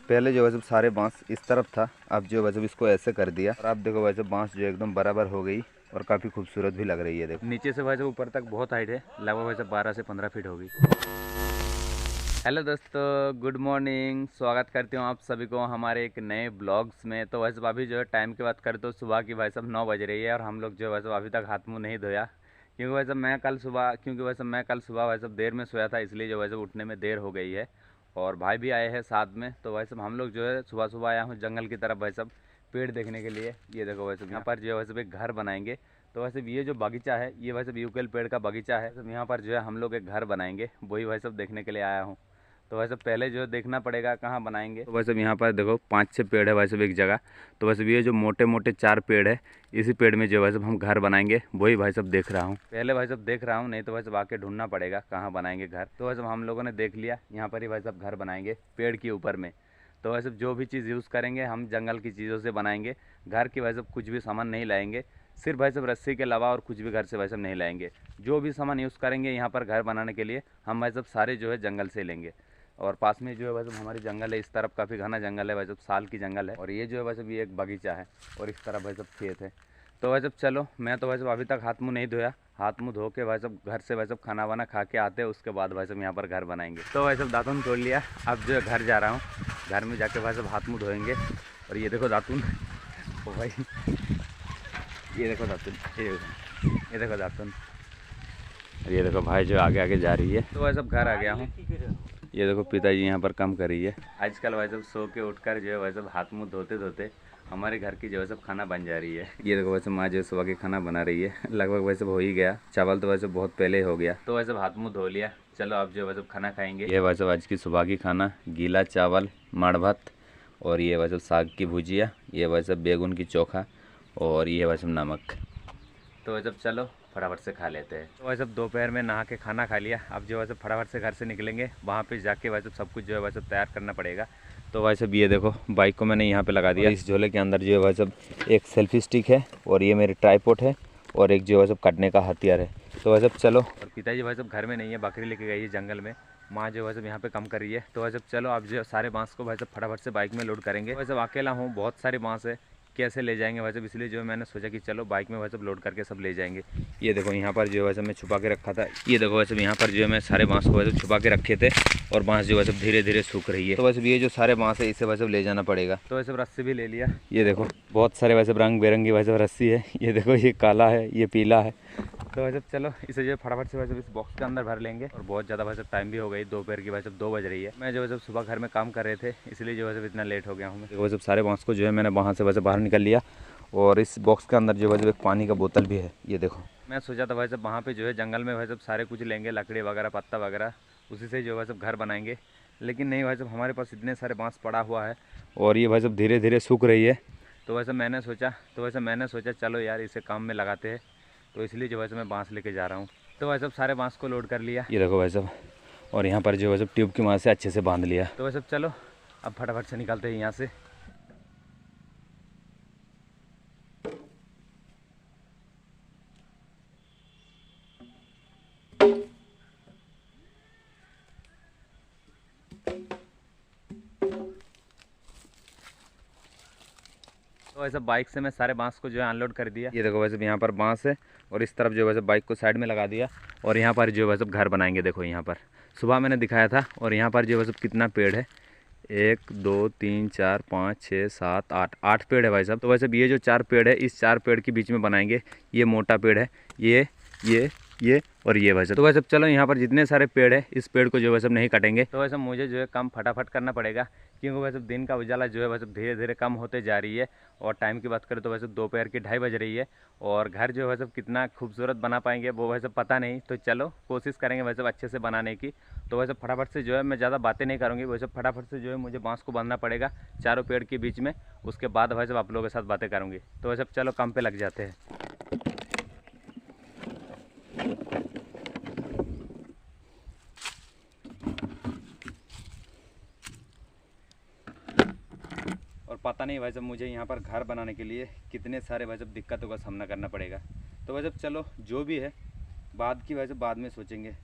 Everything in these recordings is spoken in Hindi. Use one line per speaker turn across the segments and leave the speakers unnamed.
पहले जो है सब सारे बांस इस तरफ था, अब जो है सब इसको ऐसे कर दिया और अब देखो वैसे बांस जो एकदम बराबर हो गई और काफ़ी खूबसूरत भी लग रही है। देखो नीचे से वैसे ऊपर तक बहुत हाइट है, लगभग वैसे 12 से 15 फीट होगी। हेलो दोस्तों, गुड मॉर्निंग। स्वागत करती हूँ आप सभी को हमारे एक नए ब्लॉग्स में। तो वैसे अभी जो है टाइम की बात करें तो सुबह की भाई साहब 9 बज रही है और हम लोग जो है वैसे अभी तक हाथ मुँह नहीं धोया, क्योंकि वैसे मैं कल सुबह वैसे देर में सोया था, इसलिए जो वैसे उठने में देर हो गई है। और भाई भी आए हैं साथ में। तो वैसे हम लोग जो है सुबह सुबह आया हूँ जंगल की तरफ भाई साहब पेड़ देखने के लिए। ये देखो वैसे यहाँ पर जो है वैसे एक घर बनाएंगे। तो वैसे ये जो बगीचा है ये वैसे यूकेल पेड़ का बगीचा है। तो यहाँ पर जो है हम लोग एक घर बनाएंगे, वही भाई साहब देखने के लिए आया हूँ। तो वैसे पहले जो देखना पड़ेगा कहाँ बनाएंगे। तो वैसे यहाँ पर देखो 5-6 पेड़ है वैसे एक जगह। तो वैसे ये जो मोटे मोटे 4 पेड़ है, इसी पेड़ में जो वैसे हम घर बनाएंगे, वही भाई साहब देख रहा हूँ। पहले भाई साहब देख रहा हूँ, नहीं तो वैसे आके ढूंढना पड़ेगा कहाँ बनाएंगे घर। तो वैसे हम लोगों ने देख लिया, यहाँ पर ही भाई साहब घर बनाएंगे पेड़ के ऊपर में। तो वैसे जो भी चीज़ यूज़ करेंगे हम जंगल की चीज़ों से बनाएंगे। घर की वैसे कुछ भी सामान नहीं लाएंगे, सिर्फ भाई साहब रस्सी के अलावा और कुछ भी घर से भाई साहब नहीं लाएंगे। जो भी सामान यूज़ करेंगे यहाँ पर घर बनाने के लिए हम भाई साहब सारे जो है जंगल से लेंगे। और पास में जो है वैसे हमारी जंगल है, इस तरफ काफ़ी घना जंगल है वैसे, साल की जंगल है। और ये जो है वैसे भी एक बगीचा है और इस तरफ वैसे खेत है। तो वैसे चलो, मैं तो वैसे अभी तक हाथ मुँह नहीं धोया, हाथ मुँह धो के वैसे घर से वैसे खाना वाना खा के आते हैं, उसके बाद वैसे यहाँ पर घर बनाएंगे। तो वैसे दातुन तोड़ लिया, अब जो है घर जा रहा हूँ। घर में जाके वैसे हाथ मुँह धोएंगे। और ये देखो दातुन, ओ भाई ये देखो दातुन, ये देखो दातुन, और ये देखो भाई जो आगे आगे जा रही है। तो वैसे घर आ गया हूँ। ये देखो पिताजी यहाँ पर काम कर रही है। आजकल वैसे सो के उठकर जो है वैसे हाथ मुँह धोते धोते हमारे घर की जो है सब खाना बन जा रही है। ये देखो वैसे माँ जो है सुबह की खाना बना रही है, लगभग वैसे हो ही गया। चावल तो वैसे बहुत पहले हो गया। तो वैसे हाथ मुँह धो लिया, चलो अब जो है वैसे खाना खाएंगे। ये वैसे आज की सुबह की खाना, गीला चावल, माड़ भात, और ये वैसे साग की भुजिया, ये वैसे बैगन की चोखा, और ये वैसे नमक। तो वैसे चलो फटाफट से खा लेते हैं। तो वैसे दोपहर में नहा के खाना खा लिया, अब जो वैसे फटाफट से घर से निकलेंगे, वहाँ पे जाके वैसे सब कुछ जो है वैसे तैयार करना पड़ेगा। तो वैसे ये देखो बाइक को मैंने यहाँ पे लगा दिया। इस झोले के अंदर जो है वैसे एक सेल्फी स्टिक है, और ये मेरे ट्राइपॉड है, और एक जो है सब काटने का हथियार है। तो वैसे चलो, और पिताजी भाई सब घर में नहीं है, बकरी लेके गई है जंगल में। माँ जो वैसे यहाँ पे काम कर रही है। तो वैसे चलो अब जो सारे बांस को वैसे फटाफट से बाइक में लोड करेंगे। वैसे अकेला हूँ, बहुत सारे बांस है, कैसे ले जाएंगे वैसे, इसलिए जो है मैंने सोचा कि चलो बाइक में वैसे लोड करके सब ले जाएंगे। ये देखो यहाँ पर जो है वैसे मैं छुपा के रखा था। ये देखो वैसे यहाँ पर जो है मैं सारे बांस को वैसे छुपा के रखे थे, और बांस जो वैसे धीरे धीरे सूख रही है। तो वैसे ये जो सारे बांस है इसे वैसे ले जाना पड़ेगा। तो वैसे रस्सी भी ले लिया। ये देखो बहुत सारे वैसे रंग बिरंगी वैसे रस्सी है। ये देखो ये काला है, ये पीला है। तो वैसे चलो इसे जो फटाफट से वैसे इस बॉक्स के अंदर भर लेंगे। और बहुत ज़्यादा वैसे टाइम भी हो गई, दोपहर की वैसे 2 बज रही है। मैं जो वैसे सुबह घर में काम कर रहे थे, इसलिए जो वैसे इतना लेट हो गया हूँ। वैसे सारे बांस को जो है मैंने वहाँ से वैसे बाहर निकल लिया, और इस बॉक्स के अंदर जो है एक पानी का बोतल भी है। ये देखो मैं सोचा था वैसे वहाँ पे जो है जंगल में वैसे सारे कुछ लेंगे, लकड़ी वगैरह, पत्ता वगैरह, उसी से जो है सब घर बनाएंगे। लेकिन नहीं भाई साहब, हमारे पास इतने सारे बांस पड़ा हुआ है, और ये भाई साहब धीरे धीरे सूख रही है। तो वैसे मैंने सोचा चलो यार इसे काम में लगाते हैं। तो इसलिए जो वैसे मैं बांस लेके जा रहा हूँ। तो वैसे सारे बांस को लोड कर लिया। ये देखो वैसे, और यहाँ पर जो वैसे ट्यूब की मदद से अच्छे से बांध लिया। तो वैसे चलो अब फटाफट से निकलते हैं यहाँ से। तो वैसे बाइक से मैं सारे बांस को जो है अनलोड कर दिया। ये देखो वैसे यहाँ पर बांस है, और इस तरफ जो वैसे बाइक को साइड में लगा दिया, और यहाँ पर जो वैसे घर बनाएंगे। देखो यहाँ पर सुबह मैंने दिखाया था, और यहाँ पर जो वैसे कितना पेड़ है, 1 2 3 4 5 6 7 8 8 पेड़ है भाई साहब। तो वैसे ये जो 4 पेड़ है, इस 4 पेड़ के बीच में बनाएंगे। ये मोटा पेड़ है, ये और ये भाई साहब। तो वैसे चलो यहाँ पर जितने सारे पेड़ है, इस पेड़ को जो वैसे नहीं काटेंगे। तो वैसे मुझे जो है काम फटाफट करना पड़ेगा, क्योंकि वैसे दिन का उजाला जो है वैसे धीरे धीरे कम होते जा रही है। और टाइम की बात करें तो वैसे दोपहर की 2:30 बज रही है, और घर जो है सब कितना खूबसूरत बना पाएंगे वो वैसे पता नहीं। तो चलो कोशिश करेंगे वैसे अच्छे से बनाने की। तो वैसे फटाफट से जो है मैं ज़्यादा बातें नहीं करूँगी, वैसे फटाफट से जो है मुझे बांस को बांधना पड़ेगा चारों पेड़ के बीच में। उसके बाद वैसे आप लोगों के साथ बातें करूँगी। तो वैसे चलो काम पे लग जाते हैं। और पता नहीं वैसे मुझे यहाँ पर घर बनाने के लिए कितने सारे वैसे दिक्कतों का सामना करना पड़ेगा। तो वैसे चलो जो भी है बाद की वैसे बाद में सोचेंगे।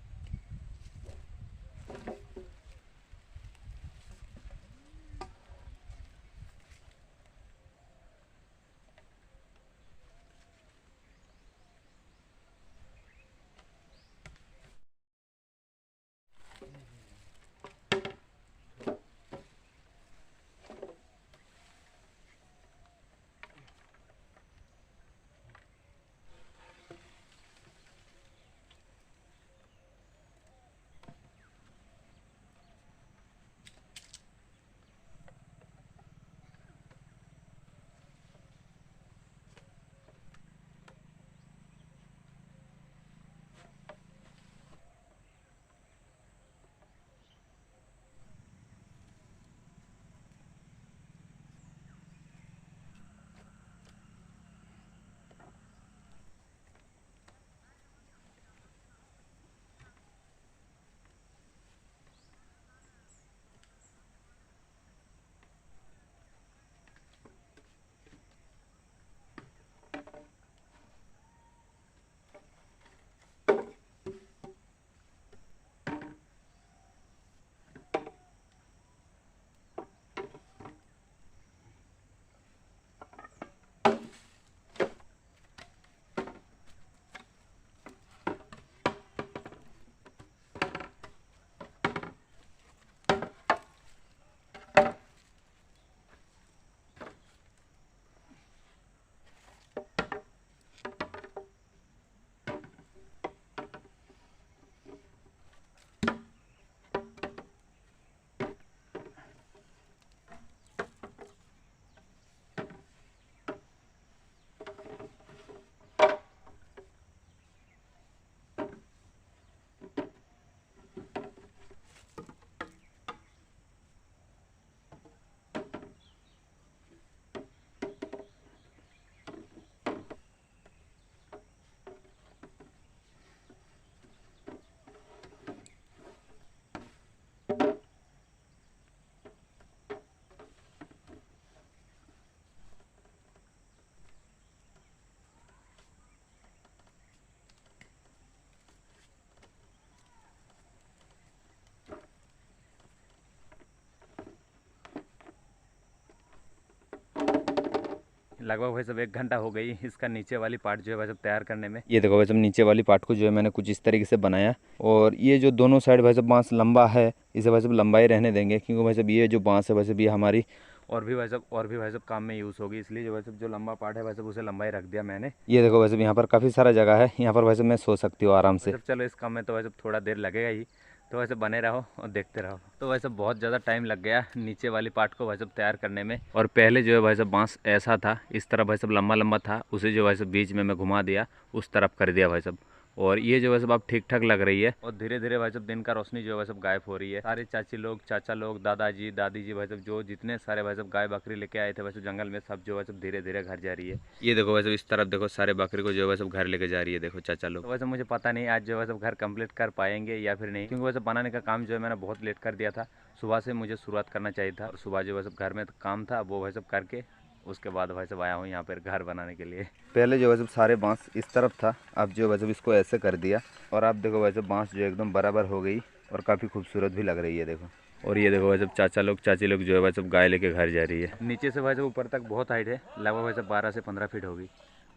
लगभग भाई साहब 1 घंटा हो गई इसका नीचे वाली पार्ट जो है भाई साहब तैयार करने में। ये देखो भाई साहब नीचे वाली पार्ट को जो है मैंने कुछ इस तरीके से बनाया, और ये जो दोनों साइड भाई साहब बांस लंबा है, इसे भाई साहब लंबाई रहने देंगे, क्योंकि भाई साहब ये जो बांस है भाई साहब ये हमारी और भी भाई साहब काम में यूज़ होगी, इसलिए जो भाई साहब जो लंबा पार्ट है भाई साहब उसे लंबाई रख दिया मैंने। ये देखो भाई साहब यहाँ पर काफ़ी सारा जगह है, यहाँ पर भाई साहब मैं सो सकती हूँ आराम से। चलो इस काम में तो भाई साहब थोड़ा देर लगेगा ही, तो वैसे बने रहो और देखते रहो। तो वैसे बहुत ज़्यादा टाइम लग गया नीचे वाली पार्ट को भाई साहब तैयार करने में। और पहले जो है भाई साहब बांस ऐसा था, इस तरह भाई साहब लंबा लंबा था, उसे जो भाई साहब बीच में मैं घुमा दिया, उस तरफ कर दिया भाई साहब। और ये जो है सब अब ठीक ठाक लग रही है, और धीरे धीरे भाई साहब दिन का रोशनी जो है सब गायब हो रही है। सारे चाची लोग, चाचा लोग, दादाजी दादी जी भाई साहब जो जितने सारे भाई साहब गाय बकरी लेके आए थे भाई साहब जंगल में, सब जो है सब धीरे धीरे घर जा रही है। ये देखो भाई साहब इस तरफ देखो, सारे बकरी को जो है सब घर लेके जा रही है, देखो चाचा लोग। तो वैसे मुझे पता नहीं आज जो है सब घर कंप्लीट कर पाएंगे या फिर नहीं, क्योंकि वैसे बनाने का काम जो है मैंने बहुत लेट कर दिया था। सुबह से मुझे शुरुआत करना चाहिए था, और सुबह जो है सब घर में काम था वो भाई सब करके उसके बाद भाई साहब आया हूँ यहाँ पर घर बनाने के लिए। पहले जो है सब सारे बांस इस तरफ था, अब जो है सब इसको ऐसे कर दिया, और आप देखो वैसे बांस जो एकदम बराबर हो गई और काफ़ी खूबसूरत भी लग रही है, देखो। और ये देखो भाई साहब चाचा लोग चाची लोग जो है भाई साहब गाय लेके घर जा रही है। नीचे से भाई साहब ऊपर तक बहुत हाइट है, लगभग भाई साहब 12 से 15 फीट होगी।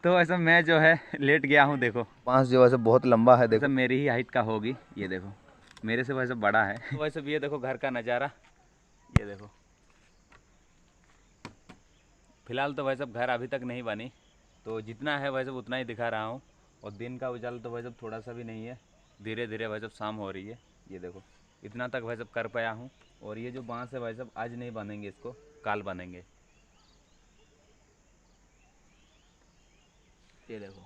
तो वैसे मैं जो है लेट गया हूँ, देखो बांस जो है बहुत लंबा है, देखो मेरी ही हाइट का होगी, ये देखो मेरे से भाई साहब बड़ा है। तो वैसे ये देखो घर का नज़ारा, ये देखो। फिलहाल तो भाई साहब घर अभी तक नहीं बनी, तो जितना है भाई साहब उतना ही दिखा रहा हूँ। और दिन का उजाला तो भाई साहब थोड़ा सा भी नहीं है, धीरे धीरे भाई साहब शाम हो रही है। ये देखो इतना तक भाई साहब कर पाया हूँ। और ये जो बांस है भाई साहब आज नहीं बनेंगे, इसको काल बनेंगे। ये देखो,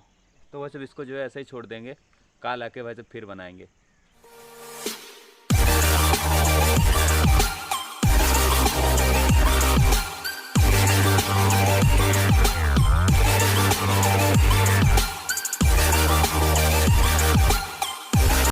तो भाई साहब इसको जो है ऐसे ही छोड़ देंगे, काल आके भाई साहब फिर बनाएंगे।